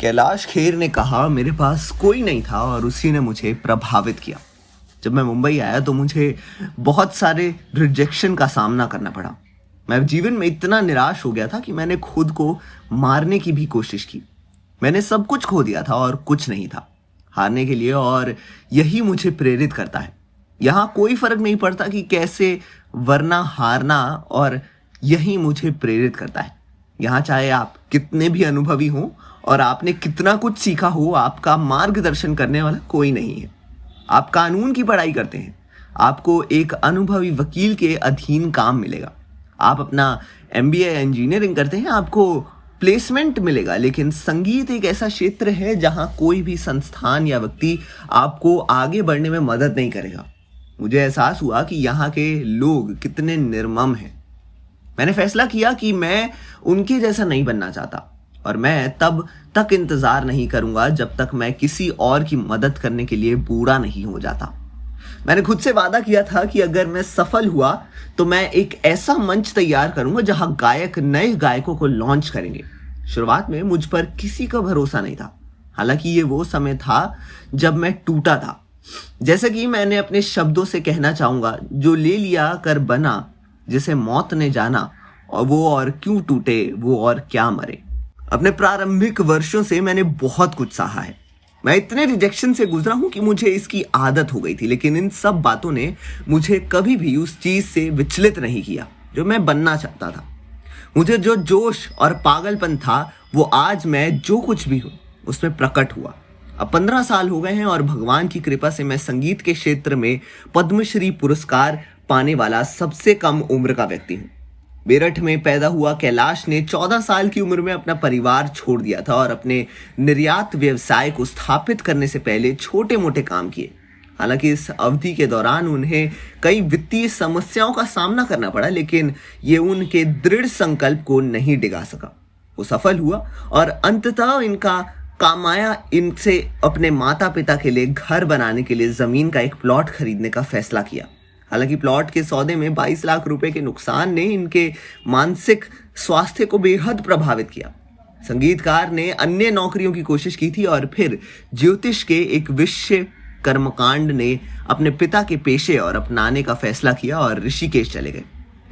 कैलाश खेर ने कहा मेरे पास कोई नहीं था और उसी ने मुझे प्रभावित किया। जब मैं मुंबई आया तो मुझे बहुत सारे रिजेक्शन का सामना करना पड़ा। मैं जीवन में इतना निराश हो गया था कि मैंने खुद को मारने की भी कोशिश की। मैंने सब कुछ खो दिया था और कुछ नहीं था हारने के लिए, और यही मुझे प्रेरित करता है। यहाँ कोई फर्क नहीं पड़ता कि कैसे, वरना हारना, और यही मुझे प्रेरित करता है। यहाँ चाहे आप कितने भी अनुभवी हों और आपने कितना कुछ सीखा हो, आपका मार्गदर्शन करने वाला कोई नहीं है। आप कानून की पढ़ाई करते हैं, आपको एक अनुभवी वकील के अधीन काम मिलेगा। आप अपना MBA इंजीनियरिंग करते हैं, आपको प्लेसमेंट मिलेगा। लेकिन संगीत एक ऐसा क्षेत्र है जहां कोई भी संस्थान या व्यक्ति आपको आगे बढ़ने में मदद नहीं करेगा। मुझे एहसास हुआ कि यहाँ के लोग कितने निर्मम हैं। मैंने फैसला किया कि मैं उनके जैसा नहीं बनना चाहता, और मैं तब तक इंतजार नहीं करूंगा जब तक मैं किसी और की मदद करने के लिए बूढ़ा नहीं हो जाता। मैंने खुद से वादा किया था कि अगर मैं सफल हुआ तो मैं एक ऐसा मंच तैयार करूंगा जहां गायक नए गायकों को लॉन्च करेंगे। शुरुआत में मुझ पर किसी का भरोसा नहीं था। हालांकि ये वो समय था जब मैं टूटा था। जैसे कि मैंने अपने शब्दों से कहना चाहूंगा, जो ले लिया कर बना, जिसे मौत ने जाना, और वो और क्यों टूटे, वो और क्या मरे। अपने प्रारंभिक वर्षों से मैंने बहुत कुछ सहा है। मैं इतने रिजेक्शन से गुजरा हूं कि मुझे इसकी आदत हो गई थी। लेकिन इन सब बातों ने मुझे कभी भी उस चीज से विचलित नहीं किया जो मैं बनना चाहता था। मुझे जो जोश और पागलपन था, वो आज मैं जो कुछ भी हूं उसमें प्रकट हुआ। अब 15 साल हो गए हैं और भगवान की कृपा से मैं संगीत के क्षेत्र में पद्मश्री पुरस्कार पाने वाला सबसे कम उम्र का व्यक्ति हूं। मेरठ में पैदा हुआ कैलाश ने 14 साल की उम्र में अपना परिवार छोड़ दिया था और अपने निर्यात व्यवसाय को स्थापित करने से पहले छोटे मोटे काम किए। हालांकि इस अवधि के दौरान उन्हें कई वित्तीय समस्याओं का सामना करना पड़ा, लेकिन ये उनके दृढ़ संकल्प को नहीं डिगा सका। वो सफल हुआ और अंततः इनका काम आया। इनसे अपने माता पिता के लिए घर बनाने के लिए जमीन का एक प्लॉट खरीदने का फैसला किया। हालांकि प्लॉट के सौदे में 22 लाख रुपए के नुकसान ने इनके मानसिक स्वास्थ्य को बेहद प्रभावित किया। संगीतकार ने अन्य नौकरियों की कोशिश की थी और फिर ज्योतिष के एक विषय कर्मकांड ने अपने पिता के पेशे और अपनाने का फैसला किया और ऋषिकेश चले गए।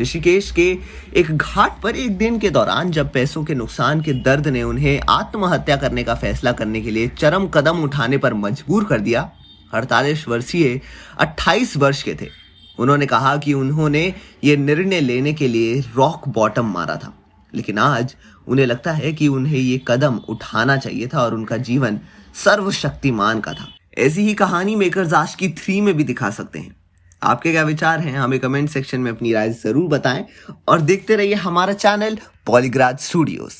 ऋषिकेश के एक घाट पर एक दिन के दौरान जब पैसों के नुकसान के दर्द ने उन्हें आत्महत्या करने का फैसला करने के लिए चरम कदम उठाने पर मजबूर कर दिया, 48 वर्षीय 28 वर्ष के थे। उन्होंने कहा कि उन्होंने ये निर्णय लेने के लिए रॉक बॉटम मारा था, लेकिन आज उन्हें लगता है कि उन्हें ये कदम उठाना चाहिए था और उनका जीवन सर्वशक्तिमान का था। ऐसी ही कहानी मेकर्स आशिकी 3 में भी दिखा सकते हैं। आपके क्या विचार हैं? हमें कमेंट सेक्शन में अपनी राय जरूर बताएं और देखते रहिए हमारा चैनल पॉलीग्राज स्टूडियोज।